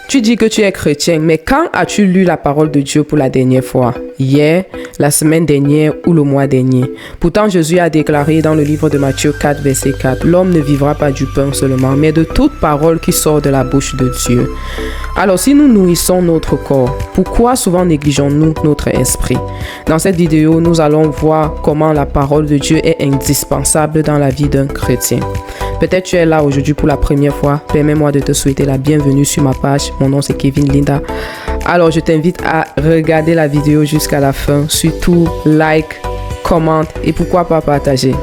Tu dis que tu es chrétien, mais quand as-tu lu la parole de Dieu pour la dernière fois? Hier, la semaine dernière ou le mois dernier? Pourtant, Jésus a déclaré dans le livre de Matthieu 4, verset 4, « L'homme ne vivra pas du pain seulement, mais de toute parole qui sort de la bouche de Dieu. » Alors, si nous nourrissons notre corps, pourquoi souvent négligeons-nous notre esprit? Dans cette vidéo, nous allons voir comment la parole de Dieu est indispensable dans la vie d'un chrétien. Peut-être tu es là aujourd'hui pour la première fois. Permets-moi de te souhaiter la bienvenue sur ma page. Mon nom c'est Kevin Linda. Alors je t'invite à regarder la vidéo jusqu'à la fin. Surtout like, commente et pourquoi pas partager.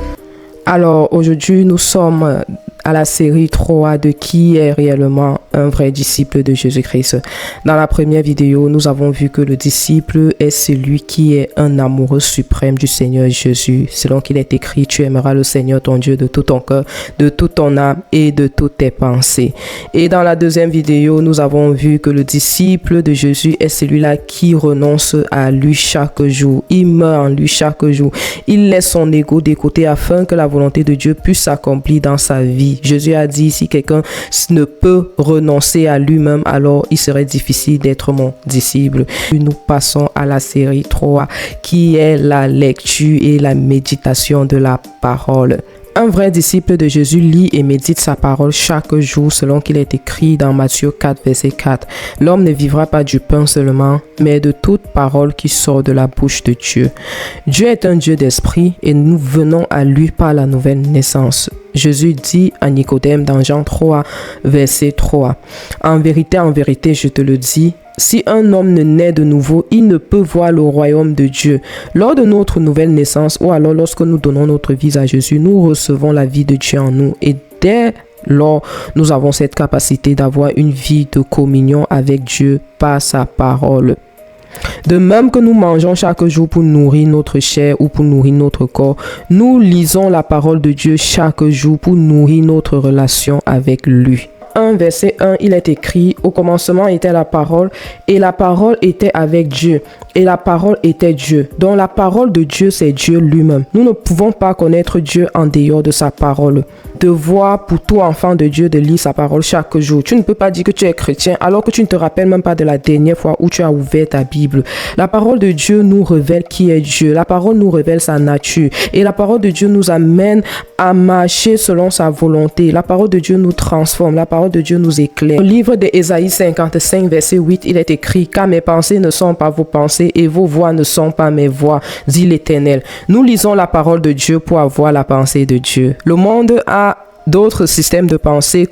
Alors aujourd'hui nous sommes à la série 3 de qui est réellement un vrai disciple de Jésus-Christ. Dans la première vidéo, nous avons vu que le disciple est celui qui est un amoureux suprême du Seigneur Jésus. Selon qu'il est écrit, tu aimeras le Seigneur ton Dieu de tout ton cœur, de toute ton âme et de toutes tes pensées. Et dans la deuxième vidéo, nous avons vu que le disciple de Jésus est celui-là qui renonce à lui chaque jour. Il meurt en lui chaque jour. Il laisse son ego de côté afin que la volonté de Dieu puisse s'accomplir dans sa vie. Jésus a dit, si quelqu'un ne peut renoncer à lui-même, alors il serait difficile d'être mon disciple. Nous passons à la série 3, qui est la lecture et la méditation de la parole. Un vrai disciple de Jésus lit et médite sa parole chaque jour selon qu'il est écrit dans Matthieu 4, verset 4. L'homme ne vivra pas du pain seulement, mais de toute parole qui sort de la bouche de Dieu. Dieu est un Dieu d'esprit et nous venons à lui par la nouvelle naissance. Jésus dit à Nicodème dans Jean 3, verset 3. En vérité, je te le dis, si un homme ne naît de nouveau, il ne peut voir le royaume de Dieu. Lors de notre nouvelle naissance, ou alors lorsque nous donnons notre vie à Jésus, nous recevons la vie de Dieu en nous. Et dès lors, nous avons cette capacité d'avoir une vie de communion avec Dieu par sa parole. De même que nous mangeons chaque jour pour nourrir notre chair ou pour nourrir notre corps, nous lisons la parole de Dieu chaque jour pour nourrir notre relation avec lui. 1, verset 1, il est écrit, au commencement était la parole, et la parole était avec Dieu, et la parole était Dieu. Donc la parole de Dieu, c'est Dieu lui-même. Nous ne pouvons pas connaître Dieu en dehors de sa parole. Devoir pour tout enfant de Dieu de lire sa parole chaque jour. Tu ne peux pas dire que tu es chrétien alors que tu ne te rappelles même pas de la dernière fois où tu as ouvert ta Bible. La parole de Dieu nous révèle qui est Dieu. La parole nous révèle sa nature. Et la parole de Dieu nous amène à marcher selon sa volonté. La parole de Dieu nous transforme. La parole de Dieu nous éclaire. Au livre d'Ésaïe 55, verset 8, il est écrit « Car mes pensées ne sont pas vos pensées et vos voix ne sont pas mes voix, dit l'Éternel. » Nous lisons la parole de Dieu pour avoir la pensée de Dieu. Le monde a d'autres systèmes de pensée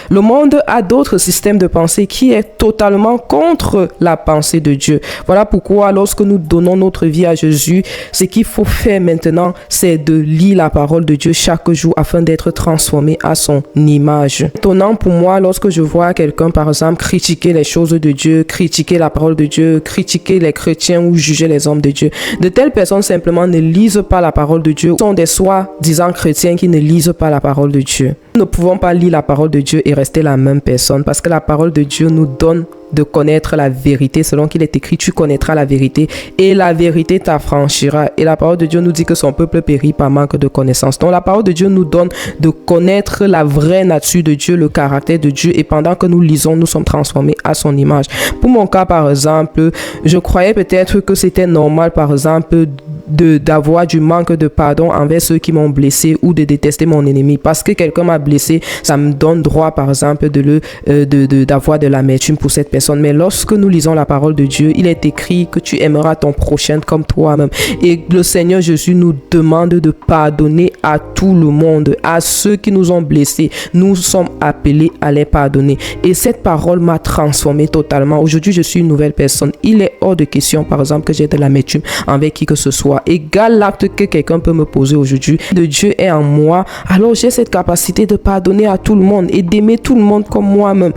le monde a d'autres systèmes de pensée qui est totalement contre la pensée de Dieu. Voilà pourquoi lorsque nous donnons notre vie à Jésus, ce qu'il faut faire maintenant, c'est de lire la parole de Dieu chaque jour afin d'être transformé à son image. Étonnant pour moi lorsque je vois quelqu'un par exemple critiquer les choses de Dieu, critiquer la parole de Dieu, critiquer les chrétiens ou juger les hommes de Dieu. De telles personnes simplement ne lisent pas la parole de Dieu. Ce sont des soi-disant chrétiens qui ne lisent pas la parole de Dieu. Nous ne pouvons pas lire la parole de Dieu et rester la même personne parce que la parole de Dieu nous donne de connaître la vérité. Selon qu'il est écrit, tu connaîtras la vérité et la vérité t'affranchira. Et la parole de Dieu nous dit que son peuple périt par manque de connaissance. Donc la parole de Dieu nous donne de connaître la vraie nature de Dieu, le caractère de Dieu, et pendant que nous lisons, nous sommes transformés à son image. Pour mon cas, par exemple, je croyais peut-être que c'était normal, par exemple, d'avoir du manque de pardon envers ceux qui m'ont blessé ou de détester mon ennemi. Parce que quelqu'un m'a blessé, ça me donne droit, par exemple, d'avoir de l'amertume pour cette personne. Mais lorsque nous lisons la parole de Dieu, il est écrit que tu aimeras ton prochain comme toi-même. Et le Seigneur Jésus nous demande de pardonner à tout le monde, à ceux qui nous ont blessés. Nous sommes appelés à les pardonner. Et cette parole m'a transformé totalement. Aujourd'hui, je suis une nouvelle personne. Il est hors de question, par exemple, que j'ai de l'amertume envers qui que ce soit. Égal l'acte que quelqu'un peut me poser aujourd'hui, de Dieu est en moi, alors j'ai cette capacité de pardonner à tout le monde et d'aimer tout le monde comme moi-même.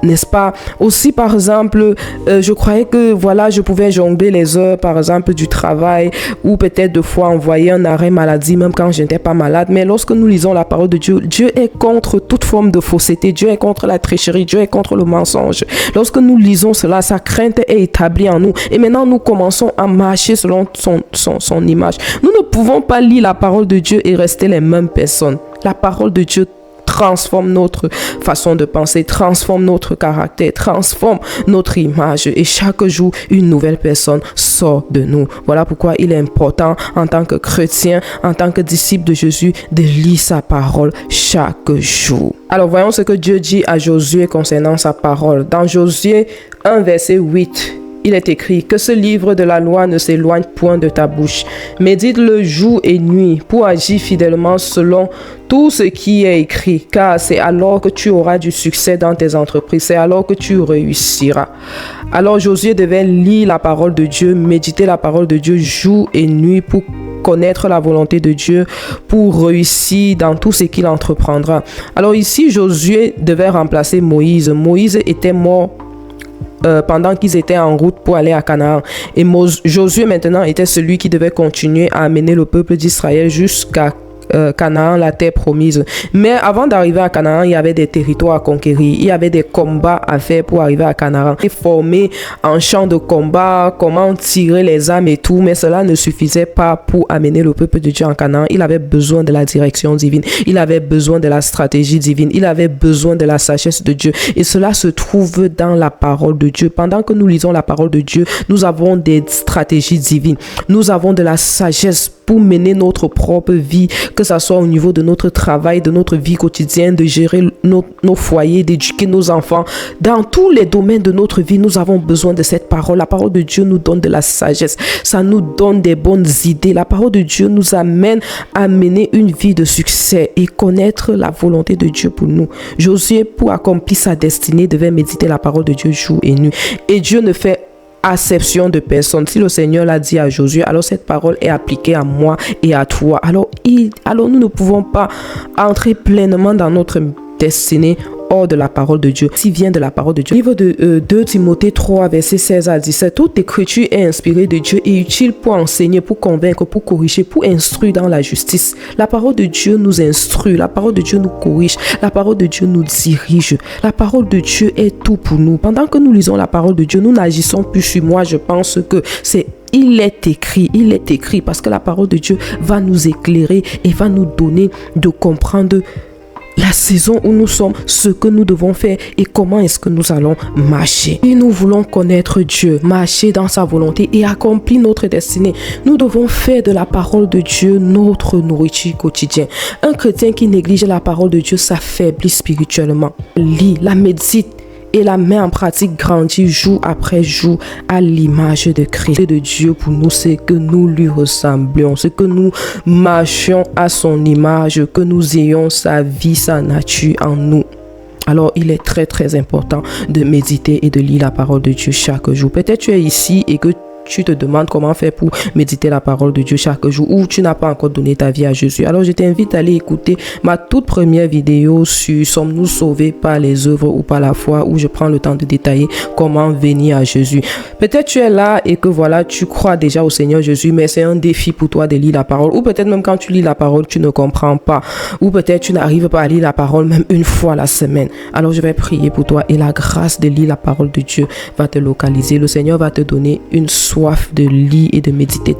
N'est-ce pas? Aussi, par exemple, je croyais que voilà, je pouvais jongler les heures, par exemple, du travail ou peut-être de fois envoyer un arrêt maladie, même quand je n'étais pas malade. Mais lorsque nous lisons la parole de Dieu, Dieu est contre toute forme de fausseté. Dieu est contre la tricherie. Dieu est contre le mensonge. Lorsque nous lisons cela, sa crainte est établie en nous. Et maintenant, nous commençons à marcher selon son image. Nous ne pouvons pas lire la parole de Dieu et rester les mêmes personnes. La parole de Dieu transforme notre façon de penser, transforme notre caractère, transforme notre image. Et chaque jour, une nouvelle personne sort de nous. Voilà pourquoi il est important en tant que chrétien, en tant que disciple de Jésus, de lire sa parole chaque jour. Alors voyons ce que Dieu dit à Josué concernant sa parole. Dans Josué 1, verset 8, il est écrit que ce livre de la loi ne s'éloigne point de ta bouche. Médite-le jour et nuit pour agir fidèlement selon tout ce qui est écrit, car c'est alors que tu auras du succès dans tes entreprises, c'est alors que tu réussiras. Alors Josué devait lire la parole de Dieu, méditer la parole de Dieu jour et nuit pour connaître la volonté de Dieu, pour réussir dans tout ce qu'il entreprendra. Alors ici, Josué devait remplacer Moïse. Moïse était mort pendant qu'ils étaient en route pour aller à Canaan. Et Josué maintenant était celui qui devait continuer à amener le peuple d'Israël jusqu'à Canaan, la terre promise. Mais avant d'arriver à Canaan, il y avait des territoires à conquérir, il y avait des combats à faire pour arriver à Canaan. Et former un champ de combat, comment tirer les armes et tout, mais cela ne suffisait pas pour amener le peuple de Dieu en Canaan. Il avait besoin de la direction divine, il avait besoin de la stratégie divine, il avait besoin de la sagesse de Dieu. Et cela se trouve dans la parole de Dieu. Pendant que nous lisons la parole de Dieu, nous avons des stratégies divines, nous avons de la sagesse pour mener notre propre vie, que ce soit au niveau de notre travail, de notre vie quotidienne, de gérer nos foyers, d'éduquer nos enfants. Dans tous les domaines de notre vie, nous avons besoin de cette parole. La parole de Dieu nous donne de la sagesse. Ça nous donne des bonnes idées. La parole de Dieu nous amène à mener une vie de succès et connaître la volonté de Dieu pour nous. Josué, pour accomplir sa destinée, devait méditer la parole de Dieu jour et nuit. Et Dieu ne fait acception de personne. Si le Seigneur l'a dit à Josué, alors cette parole est appliquée à moi et à toi. Alors nous ne pouvons pas entrer pleinement dans notre destinée hors de la parole de Dieu. S'il vient de la parole de Dieu. Livre de 2 Timothée 3, verset 16 à 17. Toute écriture est inspirée de Dieu et utile pour enseigner, pour convaincre, pour corriger, pour instruire dans la justice. La parole de Dieu nous instruit, la parole de Dieu nous corrige, la parole de Dieu nous dirige. La parole de Dieu est tout pour nous. Pendant que nous lisons la parole de Dieu, nous n'agissons plus sur moi. Je pense que il est écrit parce que la parole de Dieu va nous éclairer et va nous donner de comprendre la saison où nous sommes, ce que nous devons faire et comment est-ce que nous allons marcher. Et nous voulons connaître Dieu, marcher dans sa volonté et accomplir notre destinée. Nous devons faire de la parole de Dieu notre nourriture quotidienne. Un chrétien qui néglige la parole de Dieu s'affaiblit spirituellement. Lis, la médite et la met en pratique grandit jour après jour à l'image de Christ. De Dieu pour nous, c'est que nous lui ressemblions, c'est que nous marchions à son image, que nous ayons sa vie, sa nature en nous. Alors, il est très très important de méditer et de lire la parole de Dieu chaque jour. Peut-être tu es ici et que tu te demandes comment faire pour méditer la parole de Dieu chaque jour ou tu n'as pas encore donné ta vie à Jésus. Alors je t'invite à aller écouter ma toute première vidéo sur sommes-nous sauvés par les œuvres ou par la foi, où je prends le temps de détailler comment venir à Jésus. Peut-être tu es là et que voilà, tu crois déjà au Seigneur Jésus, mais c'est un défi pour toi de lire la parole, ou peut-être même quand tu lis la parole, tu ne comprends pas, ou peut-être tu n'arrives pas à lire la parole même une fois la semaine. Alors je vais prier pour toi et la grâce de lire la parole de Dieu va te localiser. Le Seigneur va te donner une soif de lire et de méditer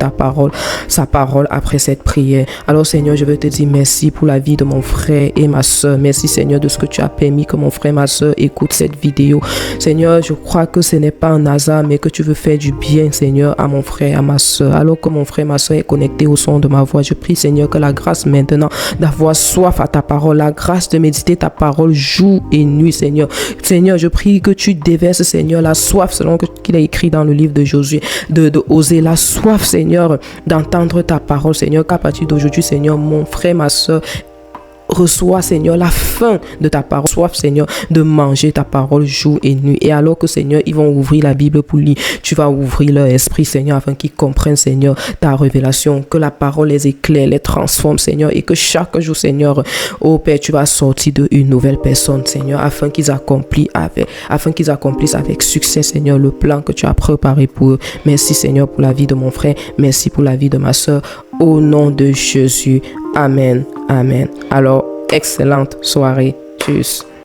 sa parole après cette prière. Alors Seigneur, je veux te dire merci pour la vie de mon frère et ma soeur. Merci Seigneur de ce que tu as permis que mon frère et ma soeur écoutent cette vidéo. Seigneur, je crois que ce n'est pas un hasard, mais que tu veux faire du bien, Seigneur, à mon frère et à ma soeur. Alors que mon frère et ma soeur est connecté au son de ma voix, je prie Seigneur que la grâce maintenant d'avoir soif à ta parole, la grâce de méditer ta parole jour et nuit, Seigneur. Seigneur, je prie que tu déverses, Seigneur, la soif selon qu'il est écrit dans le livre de Josué, de oser, la soif, Seigneur, d'entendre ta parole, Seigneur, qu'à partir d'aujourd'hui, Seigneur, mon frère, ma soeur, reçois, Seigneur, la faim de ta parole, soif, Seigneur, de manger ta parole jour et nuit. Et alors que, Seigneur, ils vont ouvrir la Bible pour lire, tu vas ouvrir leur esprit, Seigneur, afin qu'ils comprennent, Seigneur, ta révélation, que la parole les éclaire, les transforme, Seigneur, et que chaque jour, Seigneur, ô Père, tu vas sortir d'une nouvelle personne, Seigneur, afin qu'ils accomplissent avec succès, Seigneur, le plan que tu as préparé pour eux. Merci, Seigneur, pour la vie de mon frère. Merci pour la vie de ma soeur. Au nom de Jésus. Amen. Amen. Alors, excellente soirée. Tchuss.